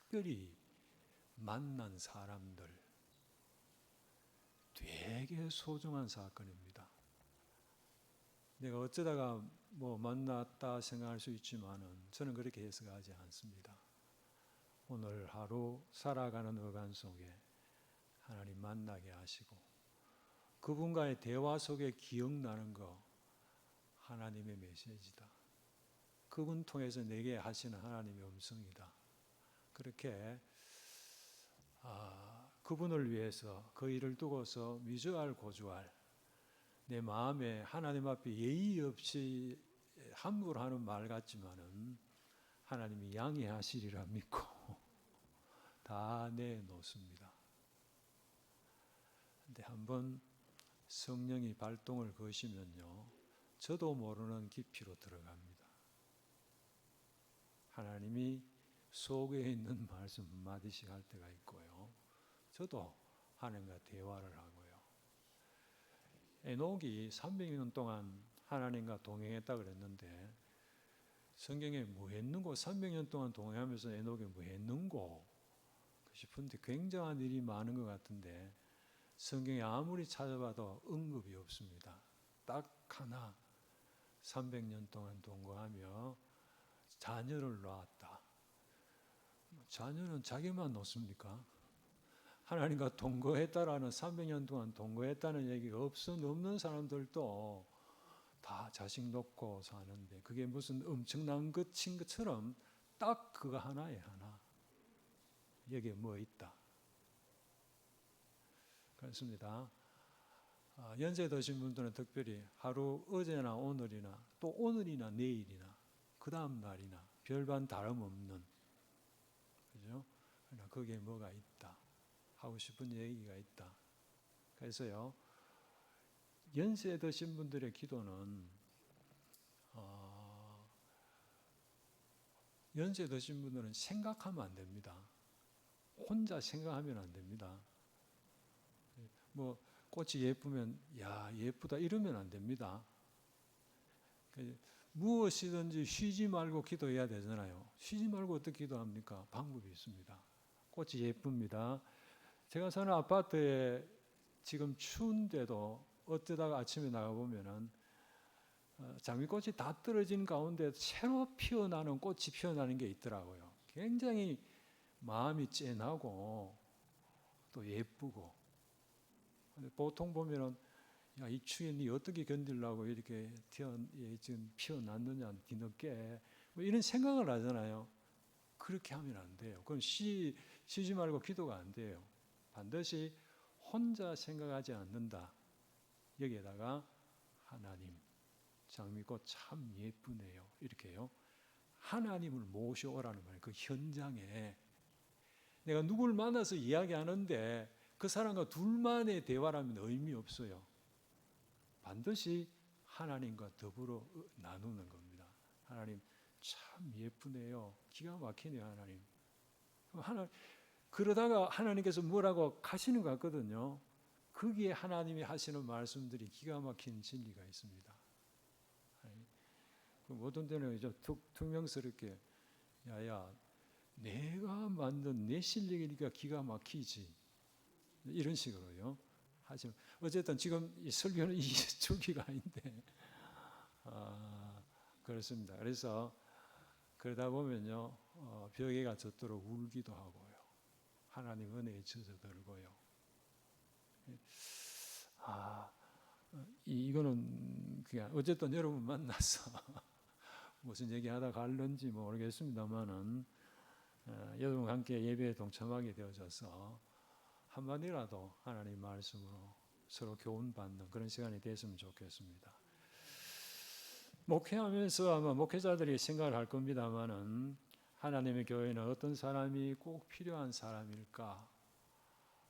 특별히 만난 사람들, 되게 소중한 사건입니다. 내가 어쩌다가 만났다 생각할 수 있지만은 저는 그렇게 해석하지 않습니다. 오늘 하루 살아가는 어간 속에 하나님 만나게 하시고 그분과의 대화 속에 기억나는 거 하나님의 메시지다. 그분 통해서 내게 하시는 하나님의 음성이다. 그렇게 그분을 위해서 그 일을 두고서 미주알 고주알 내 마음에 하나님 앞에 예의 없이 함부로 하는 말 같지만은 하나님이 양해하시리라 믿고 다 내놓습니다. 근데 한번 성령이 발동을 거시면요, 저도 모르는 깊이로 들어갑니다. 하나님이 속에 있는 말씀 한마디씩 할 때가 있고요, 저도 하나님과 대화를 하고요. 에녹이 300년 동안 하나님과 동행했다 그랬는데 성경에 뭐 했는고, 300년 동안 동행하면서 에녹이 뭐 했는고 싶은데 굉장한 일이 많은 것 같은데 성경에 아무리 찾아봐도 언급이 없습니다. 딱 하나, 300년 동안 동거하며 자녀를 낳았다. 자녀는 자기만 놓습니까? 하나님과 동거했다라는, 300년 동안 동거했다는 얘기가 없는 사람들도 다 자식 놓고 사는데 그게 무슨 엄청난 것인 것처럼 딱 그거 하나에 하나. 여기에 뭐 있다. 그렇습니다. 연세 드신 분들은 특별히 하루 어제나 오늘이나 또 오늘이나 내일이나 그 다음 날이나 별반 다름없는, 그죠? 거기에 뭐가 있다. 하고 싶은 얘기가 있다. 그래서요, 연세 드신 분들의 기도는 연세 드신 분들은 생각하면 안 됩니다. 혼자 생각하면 안 됩니다. 꽃이 예쁘면 야 예쁘다 이러면 안 됩니다. 무엇이든지 쉬지 말고 기도해야 되잖아요. 쉬지 말고 어떻게 기도합니까? 방법이 있습니다. 꽃이 예쁩니다. 제가 사는 아파트에 지금 추운데도 어쩌다가 아침에 나가보면은 장미꽃이 다 떨어진 가운데 새로 피어나는 꽃이 피어나는 게 있더라고요. 굉장히 마음이 짠하고 또 예쁘고. 보통 보면은 야, 이 추위에 니 어떻게 견디려고 이렇게 지금 피어났느냐 뒤늦게 이런 생각을 하잖아요. 그렇게 하면 안 돼요. 그건 쉬지 말고 기도가 안 돼요. 반드시 혼자 생각하지 않는다. 여기에다가 하나님, 장미꽃 참 예쁘네요. 이렇게요. 하나님을 모셔오라는 말이에요. 그 현장에. 내가 누구를 만나서 이야기하는데 그 사람과 둘만의 대화라면 의미 없어요. 반드시 하나님과 더불어 나누는 겁니다. 하나님 참 예쁘네요. 기가 막히네요. 하나님. 그러다가 하나님께서 뭐라고 하시는 것 같거든요. 거기에 하나님이 하시는 말씀들이 기가 막힌 진리가 있습니다. 어떤 때는 퉁명스럽게 야야 내가 만든 내 실력이니까 기가 막히지 이런 식으로요. 하지만 어쨌든 지금 이 설교는 이 주기가 아닌데 그렇습니다. 그래서 그러다 보면요 벽에가 젖도록 울기도 하고요. 하나님 은혜에 젖어들고요. 이거는 그냥 어쨌든 여러분 만나서 무슨 얘기하다 갈는지 모르겠습니다만은 여러분과 함께 예배에 동참하게 되어져서 한마디라도 하나님 말씀으로 서로 교훈받는 그런 시간이 됐으면 좋겠습니다. 목회하면서 아마 목회자들이 생각을 할 겁니다만은 하나님의 교회는 어떤 사람이 꼭 필요한 사람일까?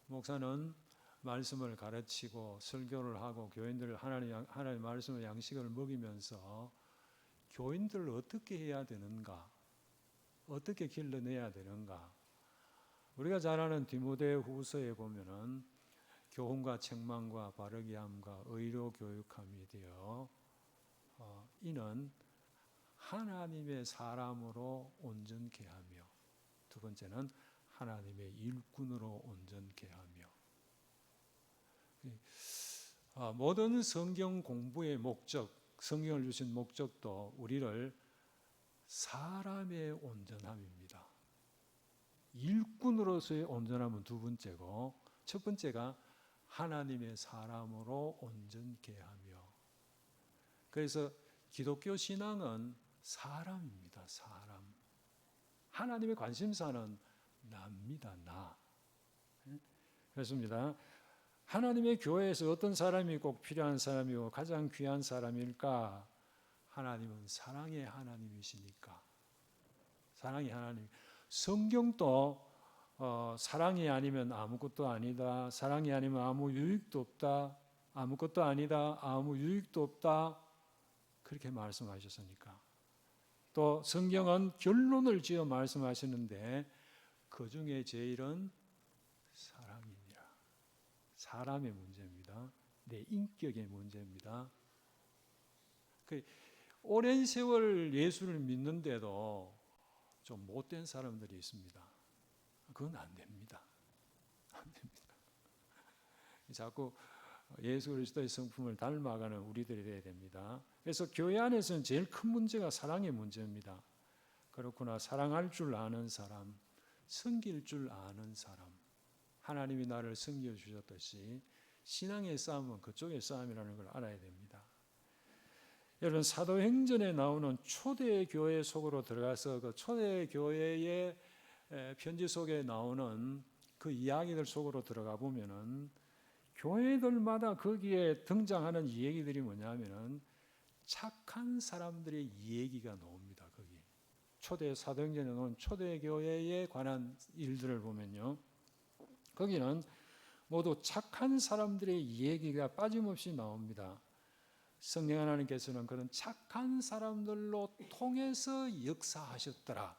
목사는 말씀을 가르치고 설교를 하고 교인들을 하나님의 말씀의 양식을 먹이면서 교인들을 어떻게 해야 되는가? 어떻게 길러내야 되는가? 우리가 잘 아는 디모데후서에 보면은 교훈과 책망과 바르게 함과 의로 교육함이 되어 이는 하나님의 사람으로 온전케 하며 두 번째는 하나님의 일꾼으로 온전케 하며. 모든 성경 공부의 목적, 성경을 주신 목적도 우리를 사람의 온전함입니다. 일꾼으로서의 온전함은 두 번째고, 첫 번째가 하나님의 사람으로 온전케 하며. 그래서 기독교 신앙은 사람입니다. 사람. 하나님의 관심사는 나입니다. 나. 그렇습니다. 하나님의 교회에서 어떤 사람이 꼭 필요한 사람이고 가장 귀한 사람일까? 하나님은 사랑의 하나님이시니까. 사랑의 하나님. 성경도 사랑이 아니면 아무것도 아니다. 사랑이 아니면 아무 유익도 없다. 아무것도 아니다. 아무 유익도 없다. 그렇게 말씀하셨으니까. 또 성경은 결론을 지어 말씀하시는데 그 중에 제일은 사랑이니라. 사람의 문제입니다. 내 인격의 문제입니다. 오랜 세월 예수를 믿는데도 좀 못된 사람들이 있습니다. 그건 안 됩니다. 안 됩니다. 자꾸 예수 그리스도의 성품을 닮아가는 우리들이 되어야 됩니다. 그래서 교회 안에서는 제일 큰 문제가 사랑의 문제입니다. 그렇구나. 사랑할 줄 아는 사람, 섬길 줄 아는 사람. 하나님이 나를 섬겨주셨듯이 신앙의 싸움은 그쪽의 싸움이라는 걸 알아야 됩니다. 여러분, 사도행전에 나오는 초대교회 속으로 들어가서 그 초대교회의 편지 속에 나오는 그 이야기들 속으로 들어가 보면은 교회들마다 거기에 등장하는 이야기들이 뭐냐면은 착한 사람들의 이야기가 나옵니다. 거기 초대 사도행전에 나온 초대교회에 관한 일들을 보면요, 거기는 모두 착한 사람들의 이야기가 빠짐없이 나옵니다. 성령 하나님께서는 그런 착한 사람들로 통해서 역사하셨더라.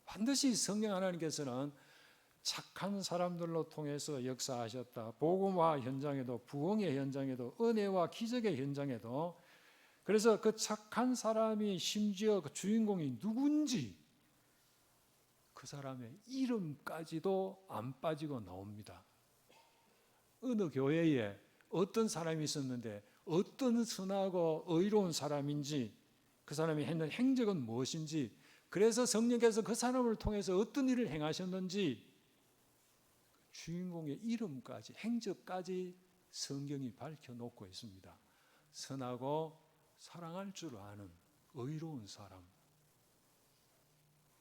반드시 성령 하나님께서는 착한 사람들로 통해서 역사하셨다. 복음화 현장에도, 부흥의 현장에도, 은혜와 기적의 현장에도. 그래서 그 착한 사람이 심지어 그 주인공이 누군지 그 사람의 이름까지도 안 빠지고 나옵니다. 어느 교회에 어떤 사람이 있었는데 어떤 선하고 의로운 사람인지, 그 사람이 했는 행적은 무엇인지, 그래서 성령께서 그 사람을 통해서 어떤 일을 행하셨는지 주인공의 이름까지, 행적까지 성경이 밝혀놓고 있습니다. 선하고 사랑할 줄 아는 의로운 사람.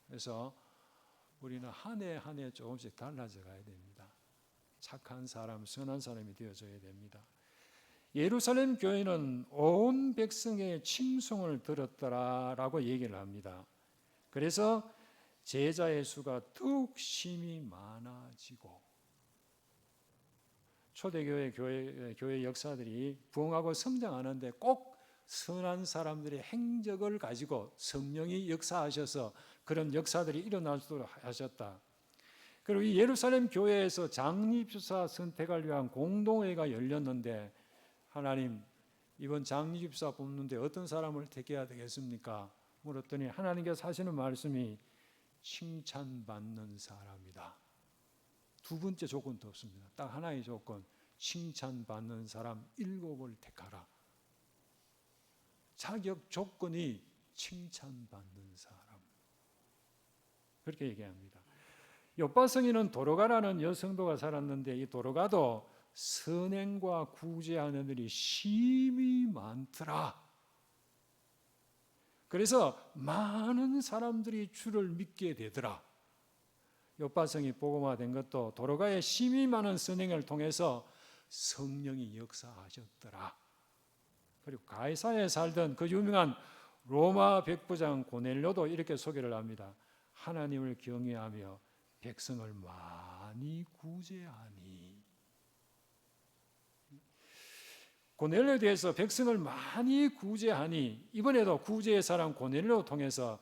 그래서 우리는 한 해 한 해 조금씩 달라져 가야 됩니다. 착한 사람, 선한 사람이 되어져야 됩니다. 예루살렘 교회는 온 백성의 칭송을 들었더라라고 얘기를 합니다. 그래서 제자의 수가 더욱 심히 많아지고, 초대교회 교회 역사들이 부흥하고 성장하는데 꼭 선한 사람들의 행적을 가지고 성령이 역사하셔서 그런 역사들이 일어날 수 있도록 하셨다. 그리고 이 예루살렘 교회에서 장립주사 선택을 위한 공동회가 열렸는데, 하나님, 이번 장립주사 뽑는데 어떤 사람을 택해야 되겠습니까? 물었더니 하나님께서 하시는 말씀이 칭찬받는 사람이다. 두 번째 조건도 없습니다. 딱 하나의 조건, 칭찬받는 사람 7을 택하라. 자격 조건이 칭찬받는 사람. 그렇게 얘기합니다. 욥바성에는 도로가라는 여성도가 살았는데 이 도로가도 선행과 구제하는 일이 심히 많더라. 그래서 많은 사람들이 주를 믿게 되더라. 욥바성이 복음화된 것도 도로가의 심히 많은 선행을 통해서 성령이 역사하셨더라. 그리고 가이사야에 살던 그 유명한 로마 백부장 고넬료도 이렇게 소개를 합니다. 하나님을 경외하며 백성을 많이 구제하니. 고넬료에 대해서 백성을 많이 구제하니, 이번에도 구제의 사람 고넬료를 통해서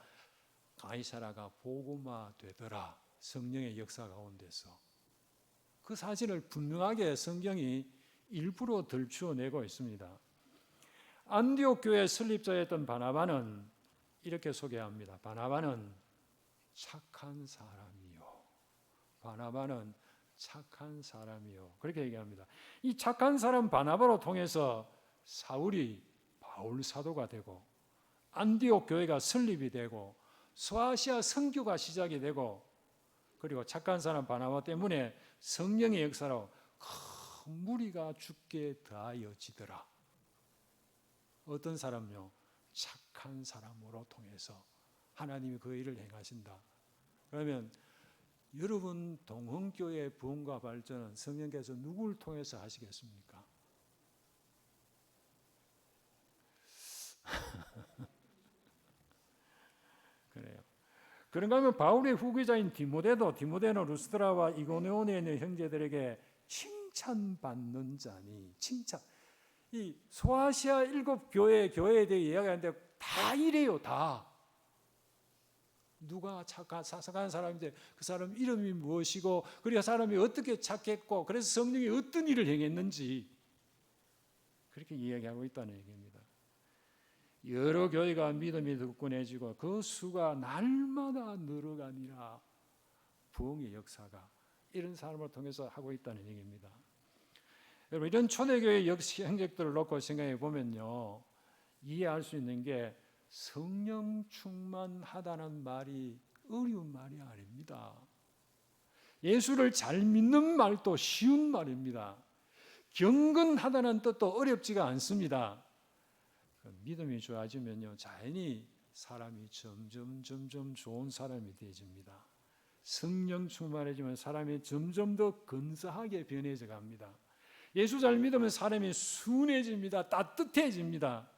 가이사라가 복음화되더라. 성령의 역사 가운데서. 그 사실을 분명하게 성경이 일부러 들추어내고 있습니다. 안디옥 교회 설립자였던 바나바는 이렇게 소개합니다. 바나바는 착한 사람이요. 바나바는 착한 사람이요. 그렇게 얘기합니다. 이 착한 사람 바나바로 통해서 사울이 바울 사도가 되고 안디옥 교회가 설립이 되고 소아시아 선교가 시작이 되고 그리고 착한 사람 바나바 때문에 성령의 역사로 큰 무리가 죽게 더하여지더라. 어떤 사람요? 착한 사람으로 통해서 하나님이 그 일을 행하신다. 그러면 여러분 동흥교회의 부흥과 발전은 성령께서 누구를 통해서 하시겠습니까? 그래요. 그런가 하면 바울의 후계자인 디모데는 루스드라와 이고니온에 있는 형제들에게 칭찬받는 자니 칭찬. 이 소아시아 7교회에 대해 이야기하는데 다 이래요. 다. 누가 착한 사람인데 그 사람 이름이 무엇이고 그리고 사람이 어떻게 착했고 그래서 성령이 어떤 일을 행했는지 그렇게 이야기하고 있다는 얘기입니다. 여러 교회가 믿음이 굳건해지고 그 수가 날마다 늘어가니라. 부흥의 역사가 이런 사람을 통해서 하고 있다는 얘기입니다. 여러분 이런 초대교회 행적들을 놓고 생각해 보면요, 이해할 수 있는 게 성령 충만하다는 말이 어려운 말이 아닙니다. 예수를 잘 믿는 말도 쉬운 말입니다. 경건하다는 뜻도 어렵지가 않습니다. 믿음이 좋아지면요, 자연히 사람이 점점 좋은 사람이 되어집니다. 성령 충만해지면 사람이 점점 더 근사하게 변해져 갑니다. 예수 잘 믿으면 사람이 순해집니다. 따뜻해집니다.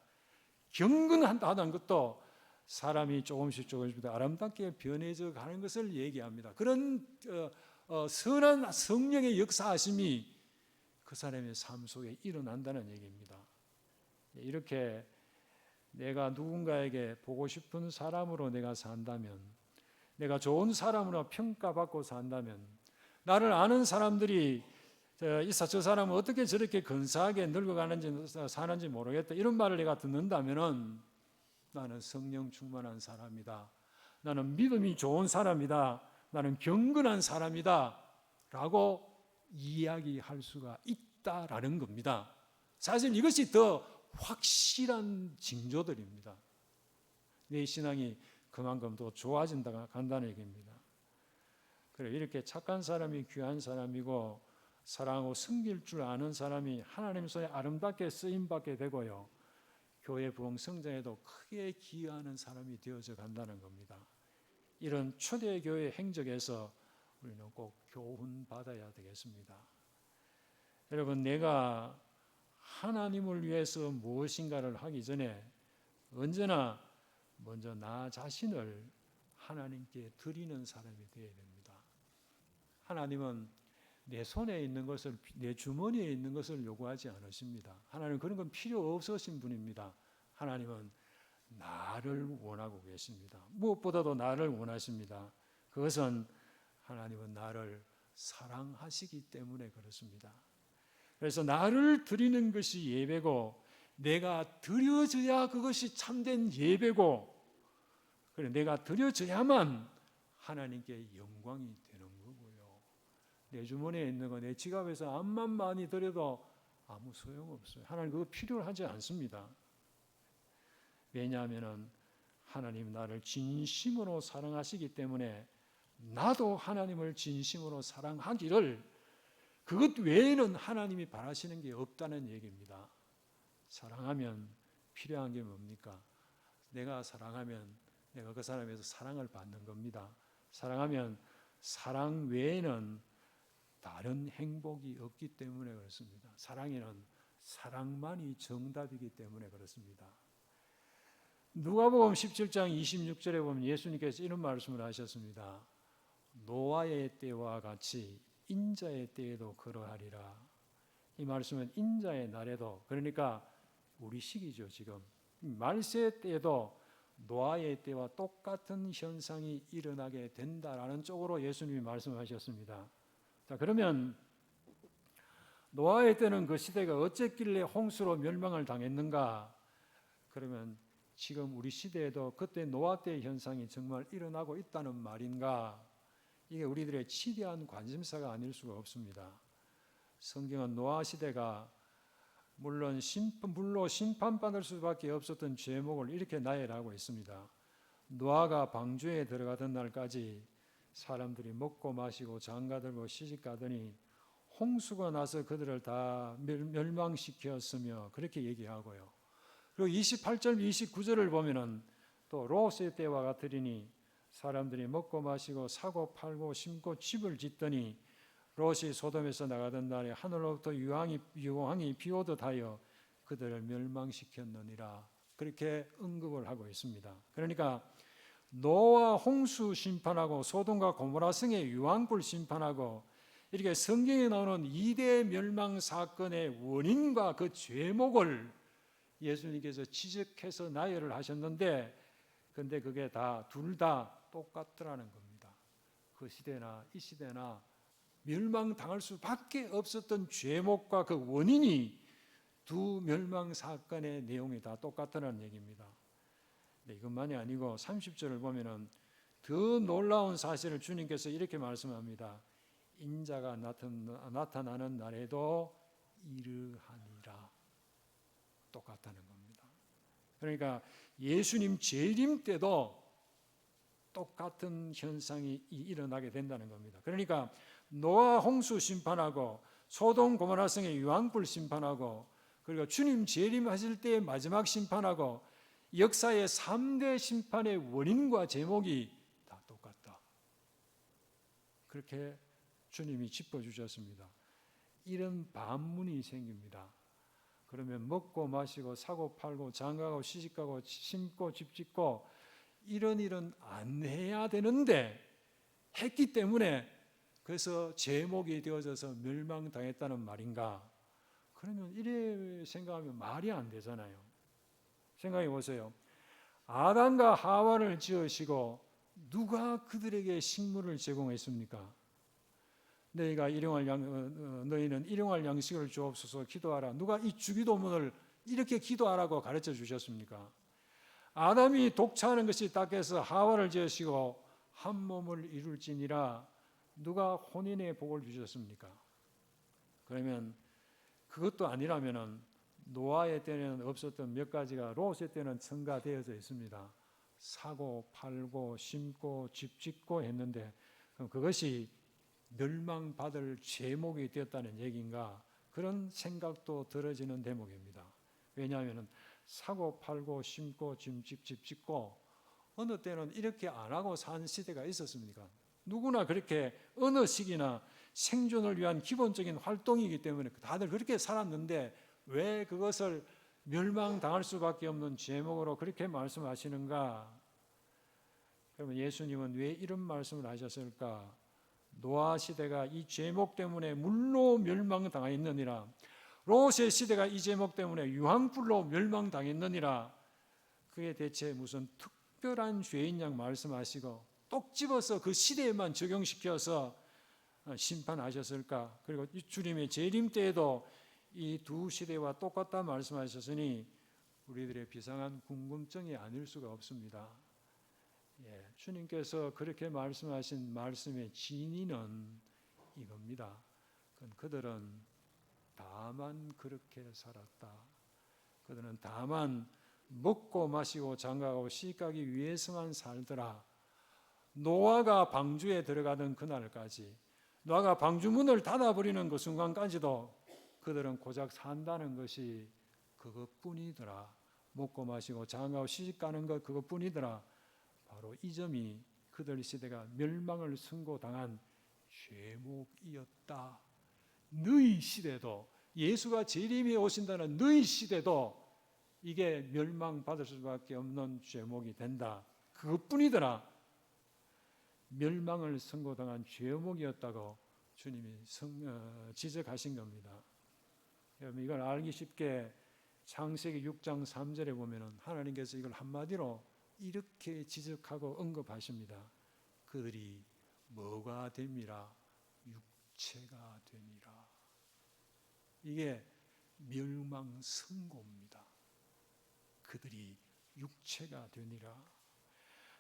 경건하다는 것도 사람이 조금씩 아름답게 변해져 가는 것을 얘기합니다. 그런 선한 성령의 역사하심이 그 사람의 삶 속에 일어난다는 얘기입니다. 이렇게 내가 누군가에게 보고 싶은 사람으로 내가 산다면, 내가 좋은 사람으로 평가받고 산다면, 나를 아는 사람들이 저 사람은 어떻게 저렇게 근사하게 늙어가는지 사는지 모르겠다, 이런 말을 내가 듣는다면 나는 성령 충만한 사람이다, 나는 믿음이 좋은 사람이다, 나는 경건한 사람이다 라고 이야기할 수가 있다라는 겁니다. 사실 이것이 더 확실한 징조들입니다. 내 신앙이 그만큼 더 좋아진다 간다는 얘기입니다. 그래, 이렇게 착한 사람이 귀한 사람이고 사랑하고 섬길 줄 아는 사람이 하나님 손에 아름답게 쓰임받게 되고요, 교회 부흥 성장에도 크게 기여하는 사람이 되어져 간다는 겁니다. 이런 초대교회 행적에서 우리는 꼭 교훈 받아야 되겠습니다. 여러분, 내가 하나님을 위해서 무엇인가를 하기 전에 언제나 먼저 나 자신을 하나님께 드리는 사람이 되어야 됩니다. 하나님은 내 손에 있는 것을, 내 주머니에 있는 것을 요구하지 않으십니다. 하나님은 그런 건 필요 없으신 분입니다. 하나님은 나를 원하고 계십니다. 무엇보다도 나를 원하십니다. 그것은 하나님은 나를 사랑하시기 때문에 그렇습니다. 그래서 나를 드리는 것이 예배고, 내가 드려져야 그것이 참된 예배고, 그래 내가 드려져야만 하나님께 영광이 되는 거고요. 내 주머니에 있는 거, 내 지갑에서 암만 많이 드려도 아무 소용없어요. 하나님 그거 필요하지 않습니다. 왜냐하면 하나님 나를 진심으로 사랑하시기 때문에 나도 하나님을 진심으로 사랑하기를, 그것 외에는 하나님이 바라시는 게 없다는 얘기입니다. 사랑하면 필요한 게 뭡니까? 내가 사랑하면 내가 그 사람에서 사랑을 받는 겁니다. 사랑하면 사랑 외에는 다른 행복이 없기 때문에 그렇습니다. 사랑에는 사랑만이 정답이기 때문에 그렇습니다. 누가복음 17장 26절에 보면 예수님께서 이런 말씀을 하셨습니다. 노아의 때와 같이 인자의 때에도 그러하리라. 이 말씀은 인자의 날에도, 그러니까 우리 시기죠. 지금 말세 때에도 노아의 때와 똑같은 현상이 일어나게 된다라는 쪽으로 예수님이 말씀하셨습니다. 자, 그러면 노아의 때는 그 시대가 어쨌길래 홍수로 멸망을 당했는가? 그러면 지금 우리 시대에도 그때 노아 때의 현상이 정말 일어나고 있다는 말인가? 이게 우리들의 치대한 관심사가 아닐 수가 없습니다. 성경은 노아 시대가 물론 물로 심판받을 수밖에 없었던 죄목을 이렇게 나열하고 있습니다. 노아가 방주에 들어가던 날까지 사람들이 먹고 마시고 장가들고 시집가더니 홍수가 나서 그들을 다 멸망시켰으며 그렇게 얘기하고요. 그리고 28절 29절을 보면은 또 롯의 때와 같으리니 사람들이 먹고 마시고 사고 팔고 심고 집을 짓더니 롯이 소돔에서 나가던 날에 하늘로부터 유황이 비오듯 하여 그들을 멸망시켰느니라. 그렇게 언급을 하고 있습니다. 그러니까 노아 홍수 심판하고 소돔과 고모라 성의 유황불 심판하고 이렇게 성경에 나오는 2대 멸망 사건의 원인과 그 죄목을 예수님께서 지적해서 나열을 하셨는데 근데 그게 둘 다 똑같더라는 겁니다. 그 시대나 이 시대나 멸망당할 수밖에 없었던 죄목과 그 원인이 두 멸망 사건의 내용이 다 똑같다는 얘기입니다. 네, 이것만이 아니고 30절을 보면은 더 놀라운 사실을 주님께서 이렇게 말씀합니다. 인자가 나타나는 날에도 이르하니라. 똑같다는 겁니다. 그러니까 예수님 재림 때도 똑같은 현상이 일어나게 된다는 겁니다. 그러니까 노아 홍수 심판하고 소돔 고모라 성의 유황불 심판하고 그리고 주님 재림하실 때의 마지막 심판하고 역사의 3대 심판의 원인과 제목이 다 똑같다. 그렇게 주님이 짚어주셨습니다. 이런 반문이 생깁니다. 그러면 먹고 마시고 사고 팔고 장가가고 시집가고 심고 집 짓고 이런 일은 안 해야 되는데 했기 때문에 그래서 제목이 되어져서 멸망당했다는 말인가? 그러면 이래 생각하면 말이 안 되잖아요. 생각해 보세요. 아담과 하와를 지으시고 누가 그들에게 식물을 제공했습니까? 너희는 일용할 양식을 주옵소서 기도하라. 누가 이 주기도문을 이렇게 기도하라고 가르쳐 주셨습니까? 아담이 독차하는 것이 딱해서 하와를 지으시고 한 몸을 이룰지니라. 누가 혼인의 복을 주셨습니까? 그러면 그것도 아니라면은 노아의 때는 없었던 몇 가지가 롯의 때는 첨가되어져 있습니다. 사고 팔고 심고 집 짓고 했는데 그럼 그것이 멸망받을 제목이 되었다는 얘기인가? 그런 생각도 들어지는 대목입니다. 왜냐하면 사고 팔고 심고 집 짓고 어느 때는 이렇게 안 하고 산 시대가 있었습니까? 누구나 그렇게 어느 시기나 생존을 위한 기본적인 활동이기 때문에 다들 그렇게 살았는데 왜 그것을 멸망당할 수밖에 없는 제목으로 그렇게 말씀하시는가? 그러면 예수님은 왜 이런 말씀을 하셨을까? 노아 시대가 이 제목 때문에 물로 멸망당했느니라. 롯의 시대가 이 제목 때문에 유황불로 멸망당했느니라. 그게 대체 무슨 특별한 죄인 양 말씀하시고 똑 집어서 그 시대에만 적용시켜서 심판하셨을까? 그리고 주님의 재림 때에도 이 두 시대와 똑같다 말씀하셨으니 우리들의 비상한 궁금증이 아닐 수가 없습니다. 주님께서 그렇게 말씀하신 말씀의 진위는 이겁니다. 그들은 다만 그렇게 살았다. 그들은 다만 먹고 마시고 장가가고 시집가기 위해서만 살더라. 노아가 방주에 들어가던 그날까지, 노아가 방주 문을 닫아버리는 그 순간까지도 그들은 고작 산다는 것이 그것뿐이더라. 먹고 마시고 장가가고 시집가는 것 그것뿐이더라. 바로 이 점이 그들 시대가 멸망을 선고당한 죄목이었다. 너희 시대도 예수가 재림에 오신다는 너희 시대도 이게 멸망받을 수밖에 없는 죄목이 된다. 그것뿐이더라. 멸망을 선고당한 죄목이었다고 주님이 지적하신 겁니다. 여러분 이걸 알기 쉽게 창세기 6장 3절에 보면은 하나님께서 이걸 한마디로 이렇게 지적하고 언급하십니다. 그들이 뭐가 됨이라? 육체가 되니라. 이게 멸망 선고입니다. 그들이 육체가 되니라.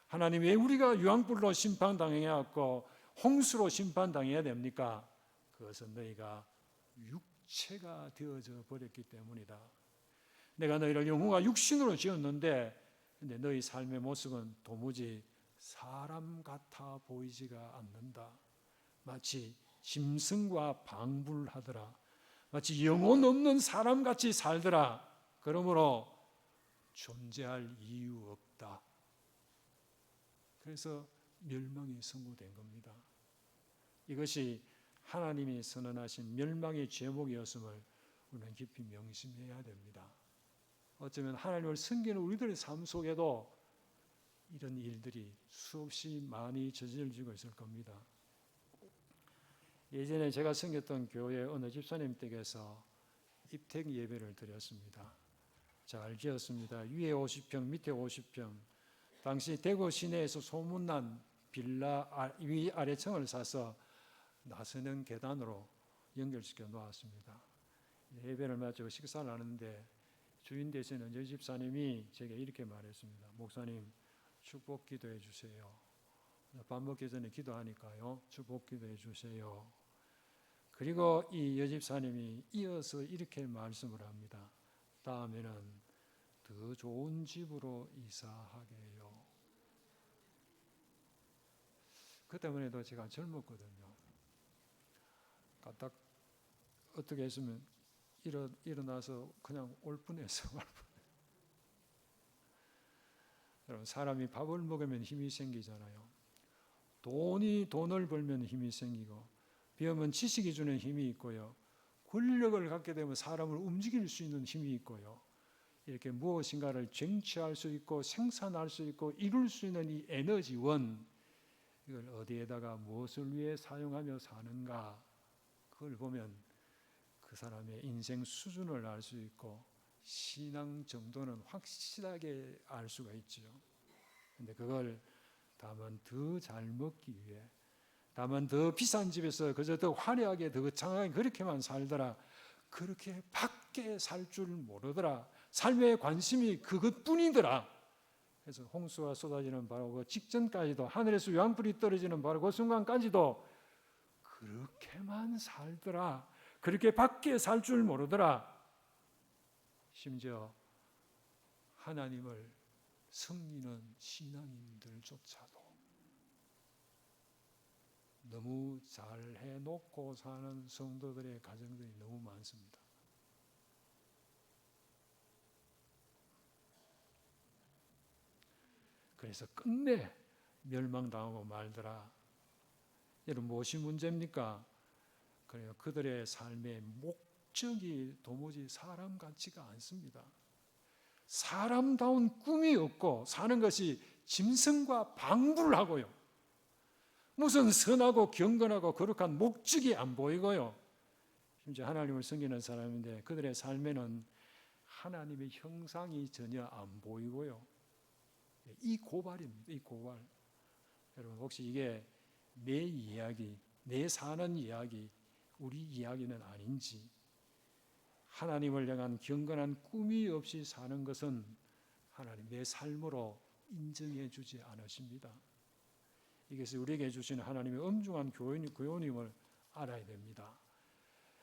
하나님, 왜 우리가 유황불로 심판당해갖고 홍수로 심판당해야 됩니까? 그것은 너희가 육체가 되어져 버렸기 때문이다. 내가 너희를 영혼과 육신으로 지었는데 근데 너희 삶의 모습은 도무지 사람 같아 보이지가 않는다. 마치 짐승과 방불하더라. 마치 영혼 없는 사람같이 살더라. 그러므로 존재할 이유 없다. 그래서 멸망이 선고된 겁니다. 이것이 하나님이 선언하신 멸망의 제목이었음을 우리는 깊이 명심해야 됩니다. 어쩌면 하나님을 섬기는 우리들의 삶 속에도 이런 일들이 수없이 많이 저질지고 있을 겁니다. 예전에 제가 섬겼던 교회 어느 집사님 댁에서 입택 예배를 드렸습니다. 잘 지었습니다. 위에 50평, 밑에 50평. 당시 대구 시내에서 소문난 빌라 위 아래층을 사서 나서는 계단으로 연결시켜 놓았습니다. 예배를 마치고 식사를 하는데 주인 되시는 여 집사님이 제게 이렇게 말했습니다. 목사님, 축복 기도해 주세요. 밥 먹기 전에 기도하니까요. 축복 기도해 주세요. 그리고 이 여집사님이 이어서 이렇게 말씀을 합니다. 다음에는 더 좋은 집으로 이사하게 해요. 그때만 해도 제가 젊었거든요. 딱 어떻게 했으면 일어나서 그냥 올 뻔했어. 여러분, 사람이 밥을 먹으면 힘이 생기잖아요. 돈을 벌면 힘이 생기고, 배우면 지식이 주는 힘이 있고요. 권력을 갖게 되면 사람을 움직일 수 있는 힘이 있고요. 이렇게 무엇인가를 쟁취할 수 있고 생산할 수 있고 이룰 수 있는 이 에너지원, 이걸 어디에다가 무엇을 위해 사용하며 사는가, 그걸 보면 그 사람의 인생 수준을 알 수 있고 신앙 정도는 확실하게 알 수가 있죠. 그런데 그걸 다만 더 잘 먹기 위해, 다만 더 비싼 집에서 그저 더 화려하게 더 장하게 그렇게만 살더라, 그렇게 밖에 살 줄 모르더라, 삶의 관심이 그것뿐이더라. 그래서 홍수가 쏟아지는 바로 그 직전까지도, 하늘에서 유황불이 떨어지는 바로 그 순간까지도 그렇게만 살더라, 그렇게 밖에 살 줄 모르더라. 심지어 하나님을 섬기는 신앙인들조차도 너무 잘 해놓고 사는 성도들의 가정들이 너무 많습니다. 그래서 끝내 멸망당하고 말더라. 여러분, 무엇이 문제입니까? 그래요. 그들의 삶의 목적이 도무지 사람 같지가 않습니다. 사람다운 꿈이 없고 사는 것이 짐승과 방불하고요. 무슨 선하고 경건하고 거룩한 목적이 안 보이고요. 심지어 하나님을 섬기는 사람인데 그들의 삶에는 하나님의 형상이 전혀 안 보이고요. 이 고발입니다. 이 고발. 여러분, 혹시 이게 내 이야기, 내 사는 이야기, 우리 이야기는 아닌지, 하나님을 향한 경건한 꿈이 없이 사는 것은 하나님 내 삶으로 인정해 주지 않으십니다. 이것이 우리에게 주시는 하나님의 엄중한 교훈임을 알아야 됩니다.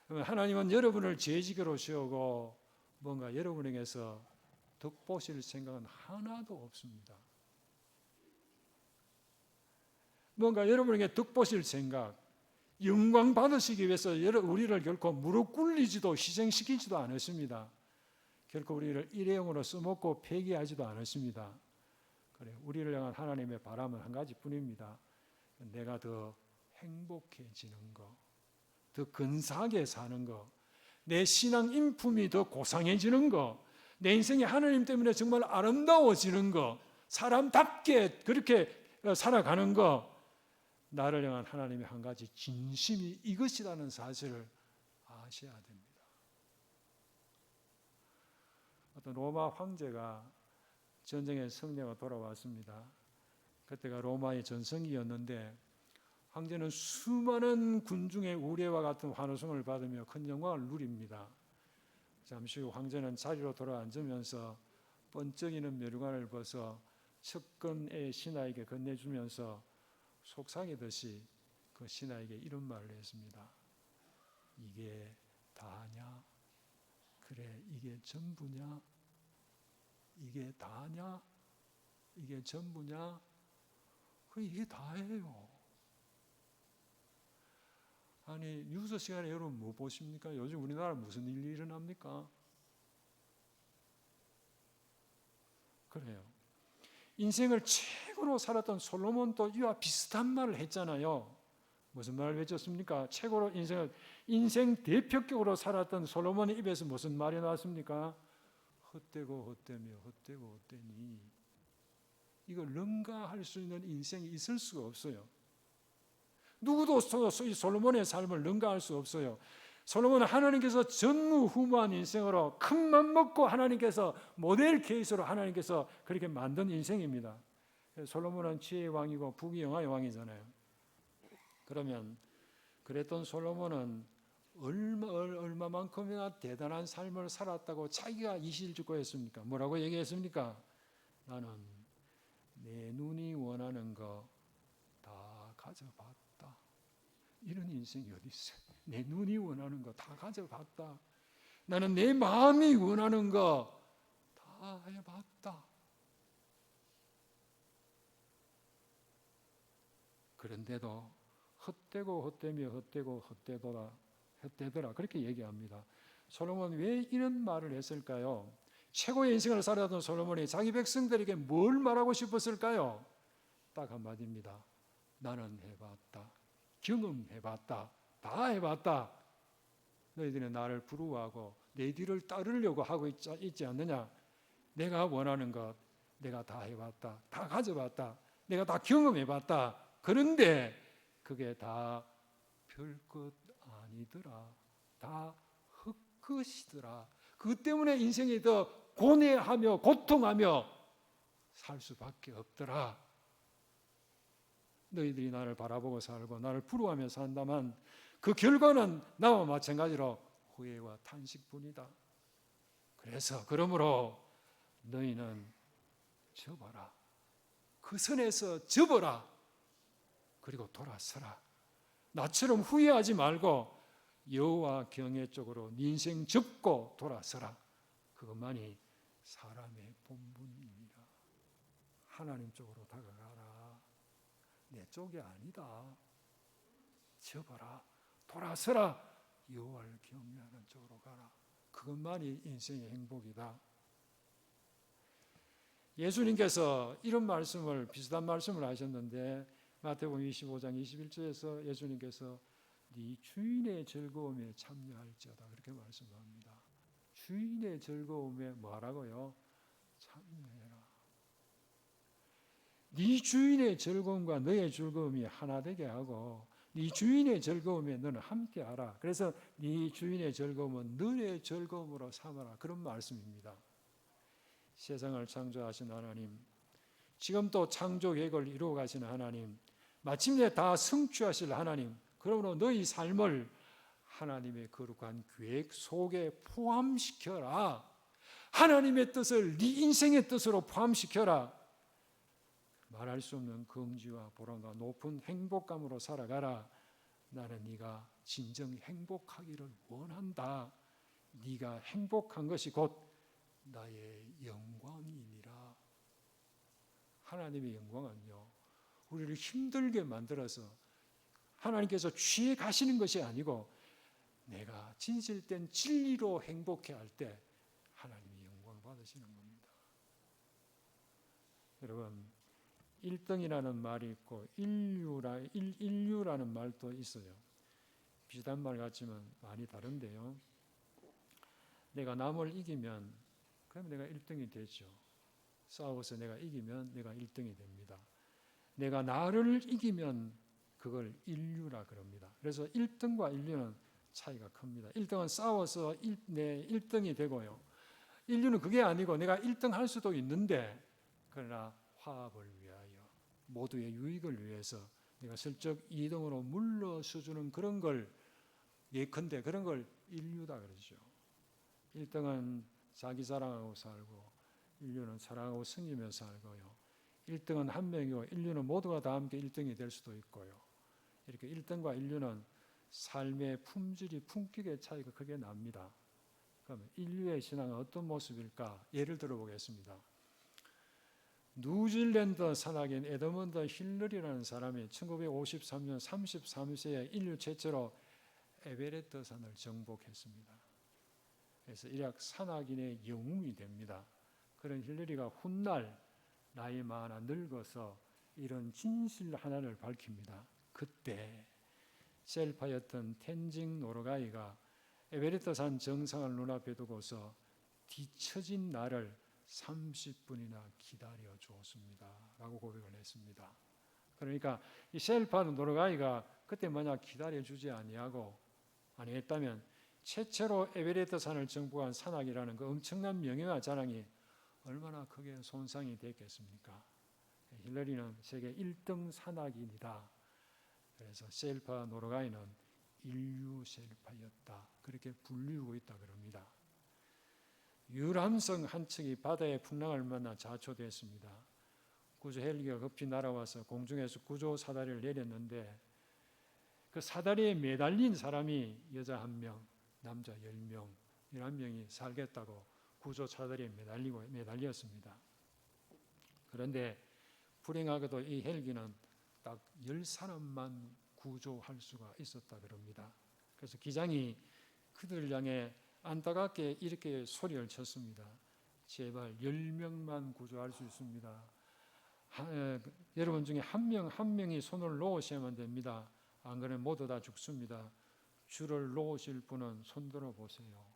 하나님은 여러분을 죄지게로 세우고 뭔가 여러분에게서 덕보실 생각은 하나도 없습니다. 뭔가 여러분에게 덕보실 생각, 영광 받으시기 위해서 우리를 결코 무릎 꿇리지도 희생시키지도 않으십니다. 결코 우리를 일회용으로 써먹고 폐기하지도 않으십니다. 그래, 우리를 향한 하나님의 바람은 한 가지뿐입니다. 내가 더 행복해지는 거, 더 근사하게 사는 거, 내 신앙 인품이 더 고상해지는 거, 내 인생이 하나님 때문에 정말 아름다워지는 거, 사람답게 그렇게 살아가는 거, 나를 향한 하나님의 한 가지 진심이 이것이라는 사실을 아셔야 됩니다. 어떤 로마 황제가 전쟁에 승리하고 돌아왔습니다. 그때가 로마의 전성기였는데 황제는 수많은 군중의 우레와 같은 환호성을 받으며 큰 영광을 누립니다. 잠시 후 황제는 자리로 돌아앉으면서 번쩍이는 멸관을 벗어 척근의 신하에게 건네주면서 속삭이듯이 그 신하에게 이런 말을 했습니다. 이게 다냐? 그래, 이게 전부냐? 이게 다냐? 이게 전부냐? 이게 다예요. 아니, 뉴스 시간에 여러분 뭐 보십니까? 요즘 우리나라 무슨 일이 일어납니까? 그래요. 인생을 최고로 살았던 솔로몬도 이와 비슷한 말을 했잖아요. 무슨 말을 외쳤습니까? 최고로 인생 대표격으로 살았던 솔로몬의 입에서 무슨 말이 나왔습니까? 헛되고 헛되며 헛되고 헛되니. 이걸 능가할 수 있는 인생이 있을 수가 없어요. 누구도 솔로몬의 삶을 능가할 수 없어요. 솔로몬은 하나님께서 전무후무한 인생으로 큰맘 먹고 하나님께서 모델 케이스로 하나님께서 그렇게 만든 인생입니다. 솔로몬은 지혜의 왕이고 부귀영화의 왕이잖아요. 그러면 그랬던 솔로몬은 얼마만큼이나 대단한 삶을 살았다고 자기가 이실직고했습니까? 뭐라고 얘기했습니까? 나는 내 눈이 원하는 거 다 가져봤다. 이런 인생이 어디 있어요? 내 눈이 원하는 거 다 가져봤다. 나는 내 마음이 원하는 거 다 해봤다. 그런데도 헛되고 헛되며 헛되고 헛되더라 그렇게 얘기합니다. 솔로몬 왜 이런 말을 했을까요? 최고의 인생을 살았던 솔로몬이 자기 백성들에게 뭘 말하고 싶었을까요? 딱 한마디입니다. 나는 해봤다. 경험해봤다. 다 해봤다. 너희들은 나를 부러워하고 내 뒤를 따르려고 하고 있지 않느냐? 내가 원하는 것 내가 다 해봤다. 다 가져봤다. 내가 다 경험해봤다. 그런데 그게 다 별것 아니더라. 다 헛것이더라. 그것 때문에 인생이 더 고뇌하며 고통하며 살 수밖에 없더라. 너희들이 나를 바라보고 살고 나를 부러워하며 산다만 그 결과는 나와 마찬가지로 후회와 탄식뿐이다. 그러므로 너희는 접어라. 그 선에서 접어라. 그리고 돌아서라. 나처럼 후회하지 말고 여호와 경외 쪽으로 네 인생 접고 돌아서라. 그것만이 사람의 본분입니다. 하나님 쪽으로 다가가라. 내 쪽이 아니다. 접어라. 돌아서라. 여호와를 경외하는 쪽으로 가라. 그것만이 인생의 행복이다. 예수님께서 이런 비슷한 말씀을 하셨는데 마태복음 25장 21절에서 예수님께서 네 주인의 즐거움에 참여할지어다 그렇게 말씀합니다. 주인의 즐거움에 뭐하라고요? 참여해라. 네 주인의 즐거움과 너의 즐거움이 하나 되게 하고 네 주인의 즐거움에 너는 함께하라. 그래서 네 주인의 즐거움은 너의 즐거움으로 삼아라. 그런 말씀입니다. 세상을 창조하신 하나님, 지금 또 창조 계획을 이루어 가시는 하나님, 마침내 다 성취하실 하나님, 그러므로 너희 삶을 하나님의 거룩한 계획 속에 포함시켜라. 하나님의 뜻을 네 인생의 뜻으로 포함시켜라. 말할 수 없는 긍지와 보람과 높은 행복감으로 살아가라. 나는 네가 진정 행복하기를 원한다. 네가 행복한 것이 곧 나의 영광이니라. 하나님의 영광은요, 우리를 힘들게 만들어서 하나님께서 취해 가시는 것이 아니고 내가 진실된 진리로 행복해 할 때 하나님이 영광 받으시는 겁니다. 여러분, 1등이라는 말이 있고 인류라는 말도 있어요. 비슷한 말 같지만 많이 다른데요. 내가 남을 이기면 그럼 내가 1등이 되죠. 싸워서 내가 이기면 내가 1등이 됩니다. 내가 나를 이기면 그걸 인류라 그럽니다. 그래서 1등과 인류는 차이가 큽니다. 1등은 싸워서 내 1등이 되고요. 인류는 그게 아니고 내가 1등 할 수도 있는데 그러나 화합을 위하여 모두의 유익을 위해서 내가 슬쩍 2등으로 물러서주는 그런 걸 예컨대 그런 걸 인류다 그러죠. 1등은 자기 자랑하고 살고 인류는 사랑하고 섬기며 살고요. 1등은 한 명이고 인류는 모두가 다 함께 1등이 될 수도 있고요. 이렇게 1등과 인류는 삶의 품질이 품격의 차이가 크게 납니다. 그러면 인류의 신앙은 어떤 모습일까? 예를 들어 보겠습니다. 뉴질랜드 산악인 에드먼드 힐러리라는 사람이 1953년 33세에 인류 최초로 에베레스트 산을 정복했습니다. 그래서 일약 산악인의 영웅이 됩니다. 그런 힐러리가 훗날 나이 많아 늙어서 이런 진실 하나를 밝힙니다. 그때 셀파였던 텐징 노르가이가 에베레스트 산 정상을 눈앞에 두고서 뒤처진 나를 30분이나 기다려 주었습니다. 라고 고백을 했습니다. 그러니까 이 셀파 노르가이가 그때 만약 기다려 주지 아니했다면 최초로 에베레스트 산을 정복한 산악이라는 그 엄청난 명예와 자랑이 얼마나 크게 손상이 됐겠습니까? 힐러리는 세계 1등 산악인이다. 그래서 셀파 노르가이는 인류 셀파였다. 그렇게 불리우고 있다 그럽니다. 유람선 한 척이 바다의 풍랑을 만나 자초됐습니다. 구조 헬기가 급히 날아와서 공중에서 구조 사다리를 내렸는데 그 사다리에 매달린 사람이 여자 1명, 남자 10명, 11명이 살겠다고 구조 사다리에 매달렸습니다. 그런데 불행하게도 이 헬기는 딱 10사람만 구조할 수가 있었다 그럽니다. 그래서 기장이 그들을 향해 안타깝게 이렇게 소리를 쳤습니다. 제발 10명만 구조할 수 있습니다. 여러분 중에 한 명이 손을 놓으시면 됩니다. 안 그러면 모두 다 죽습니다. 줄을 놓으실 분은 손 들어 보세요.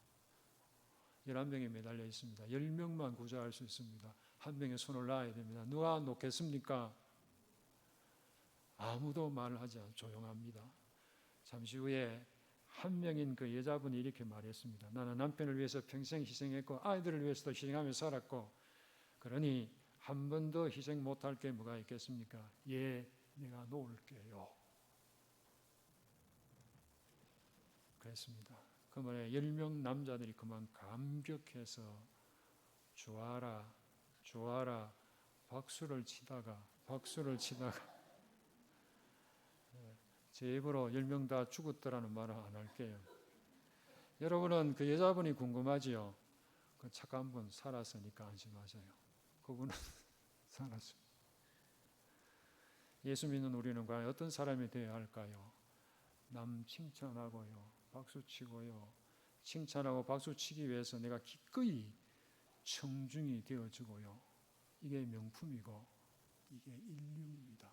11명이 매달려 있습니다. 10명만 구조할 수 있습니다. 한 명의 손을 놔야 됩니다. 누가 놓겠습니까? 아무도 말을 하지 않고 조용합니다. 잠시 후에 한 명인 그 여자분이 이렇게 말했습니다. 나는 남편을 위해서 평생 희생했고 아이들을 위해서도 희생하며 살았고 그러니 한 번 더 희생 못할 게 뭐가 있겠습니까? 예, 내가 놓을게요. 그랬습니다. 그 말에 10명 남자들이 그만 감격해서 좋아라 좋아라 박수를 치다가 제 입으로 10명 다 죽었더라는 말을 안 할게요. 여러분은 그 여자분이 궁금하지요? 그 착한 분 살았으니까 안심하세요. 그분은 살았습니다. 예수 믿는 우리는 과연 어떤 사람이 되어야 할까요? 남 칭찬하고요. 박수치고요. 칭찬하고 박수치기 위해서 내가 기꺼이 청중이 되어주고요. 이게 명품이고 이게 인류입니다.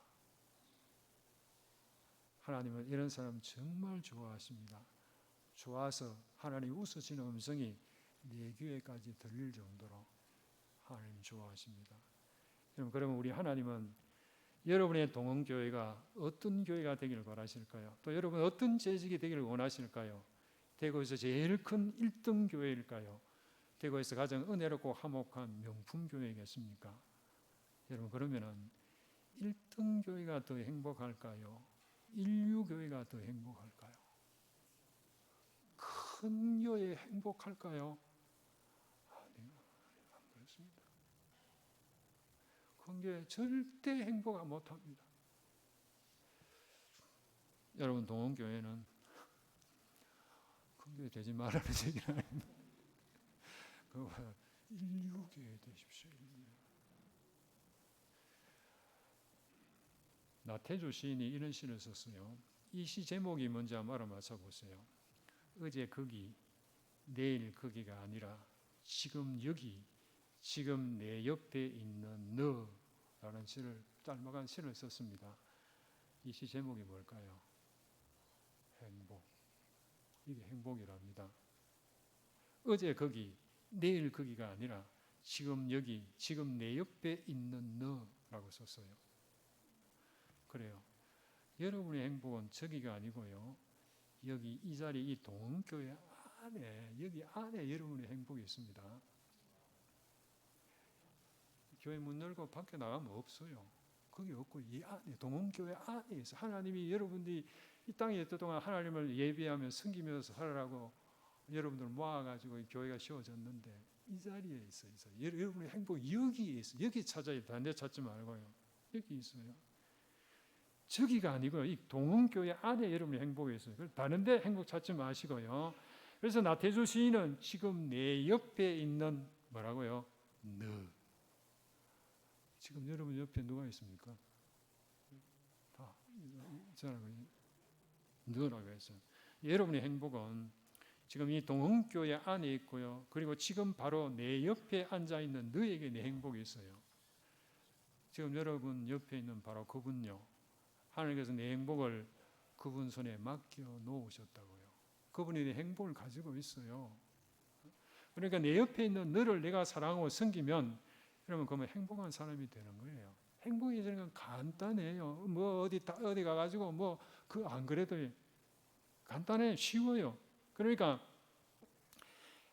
하나님은 이런 사람 정말 좋아하십니다. 좋아서 하나님 웃으시는 음성이 내 귀에까지 들릴 정도로 하나님 좋아하십니다. 여러분, 그러면 우리 하나님은 여러분의 동원교회가 어떤 교회가 되기를 바라실까요? 또 여러분 어떤 재직이 되기를 원하실까요? 대구에서 제일 큰 1등 교회일까요? 대구에서 가장 은혜롭고 화목한 명품 교회겠습니까? 여러분, 그러면은 1등 교회가 더 행복할까요? 인류 교회가 더 행복할까요? 큰 교회 행복할까요? 아니요, 안 그렇습니다. 큰 교회 절대 행복 못합니다. 여러분, 동원교회는 큰 교회 되지 말라는 얘기는 아닙니다. 그거 인류 교회 되십시오. 나태주 시인이 이런 시를 썼어요. 이 시 제목이 뭔지 한번 알아맞혀 보세요. 어제 거기, 내일 거기가 아니라 지금 여기, 지금 내 옆에 있는 너라는 시를, 짤막한 시를 썼습니다. 이 시 제목이 뭘까요? 행복. 이게 행복이랍니다. 어제 거기, 내일 거기가 아니라 지금 여기, 지금 내 옆에 있는 너라고 썼어요. 그래요. 여러분의 행복은 저기가 아니고요. 여기 이 자리, 이 동원교회 안에, 여기 안에 여러분의 행복이 있습니다. 교회 문 열고 밖에 나가면 없어요. 거기 없고 이 안에, 동원교회 안에 있어. 하나님이 여러분들이 이 땅에 있던 동안 하나님을 예배하며 섬기면서 살아라고 여러분들 모아가지고 이 교회가 세워졌는데 이 자리에 있어요. 여러분의 행복이 여기에 있어요. 여기 찾아야 돼. 반대 찾지 말고요. 여기 있어요. 저기가 아니고요. 이 동흥교회 안에 여러분의 행복이 있어요. 다른 데 행복 찾지 마시고요. 그래서 나태주 시인은 지금 내 옆에 있는 뭐라고요? 너. 지금 여러분 옆에 누가 있습니까? 다 너라고 했어요. 여러분의 행복은 지금 이 동흥교회 안에 있고요. 그리고 지금 바로 내 옆에 앉아 있는 너에게 내 행복이 있어요. 지금 여러분 옆에 있는 바로 그분요. 하나님께서 내 행복을 그분 손에 맡겨 놓으셨다고요. 그분이 내 행복을 가지고 있어요. 그러니까 내 옆에 있는 너를 내가 사랑하고 섬기면 그러면 그러면 행복한 사람이 되는 거예요. 행복이 되는 건 간단해요. 뭐 어디 가가지고 뭐 그 안 그래도 간단해 쉬워요. 그러니까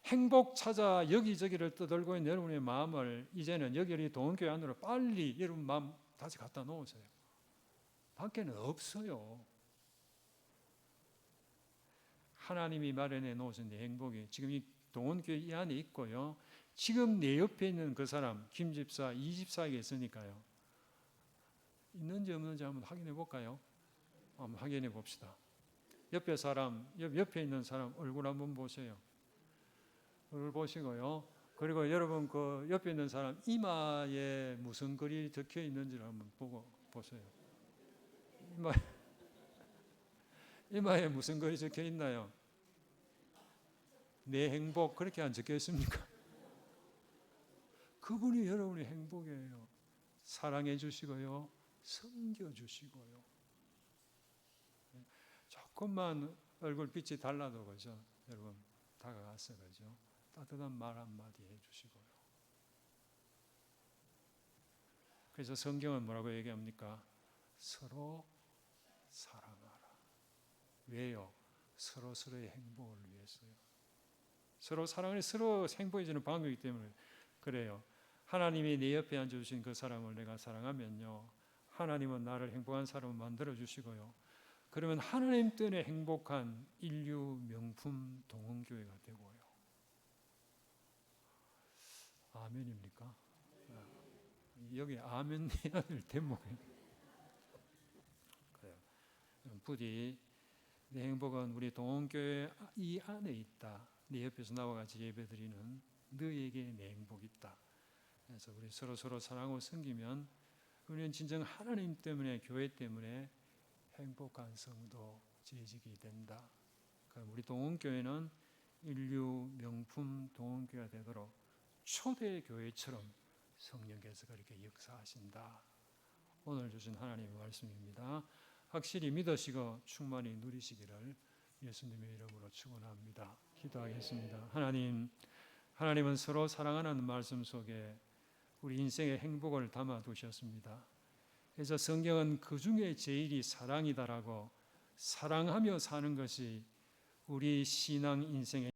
행복 찾아 여기저기를 떠돌고 있는 여러분의 마음을 이제는 여기 동원교회 안으로 빨리 여러분 마음 다시 갖다 놓으세요. 밖에는 없어요. 하나님이 마련해 놓으신 내 행복이 지금 이 동원교회 이 안에 있고요. 지금 내 옆에 있는 그 사람 김 집사, 이 집사에게 있으니까요. 있는지 없는지 한번 확인해 볼까요? 한번 확인해 봅시다. 옆에 있는 사람 얼굴 한번 보세요. 얼굴 보시고요. 그리고 여러분 그 옆에 있는 사람 이마에 무슨 글이 적혀 있는지를 한번 보세요. 이마에 무슨 글이 적혀 있나요? 내 행복 그렇게 안 적혀 있습니까? 그분이 여러분의 행복이에요. 사랑해 주시고요. 섬겨 주시고요. 조금만 얼굴 빛이 달라도 그죠? 여러분 다가가서 그죠? 따뜻한 말 한마디 해주시고요. 그래서 성경은 뭐라고 얘기합니까? 서로 사랑하라. 왜요? 서로서로의 행복을 위해서요. 서로 사랑을 서로 행복해지는 방법이기 때문에 그래요. 하나님이 내 옆에 앉아주신 그 사람을 내가 사랑하면요. 하나님은 나를 행복한 사람을 만들어주시고요. 그러면 하나님 때문에 행복한 인류 명품 동흥교회가 되고요. 아멘입니까? 여기 아멘 해야 될 대목이 그래요. 부디 내 행복은 우리 동흥교회 이 안에 있다. 네 옆에서 나와 같이 예배드리는 너에게 내 행복이 있다. 그래서 우리 서로 사랑하고 섬기면 우리는 진정 하나님 때문에 교회 때문에 행복한 성도 재직이 된다. 그럼 우리 동흥교회는 인류 명품 동흥교회가 되도록 초대교회처럼 성령께서 그렇게 역사하신다. 오늘 주신 하나님의 말씀입니다. 확실히 믿으시고 충만히 누리시기를 예수님의 이름으로 축원합니다. 기도하겠습니다. 하나님은 서로 사랑하는 말씀 속에 우리 인생의 행복을 담아 두셨습니다. 그래서 성경은 그 중에 제일이 사랑이다라고 사랑하며 사는 것이 우리 신앙 인생의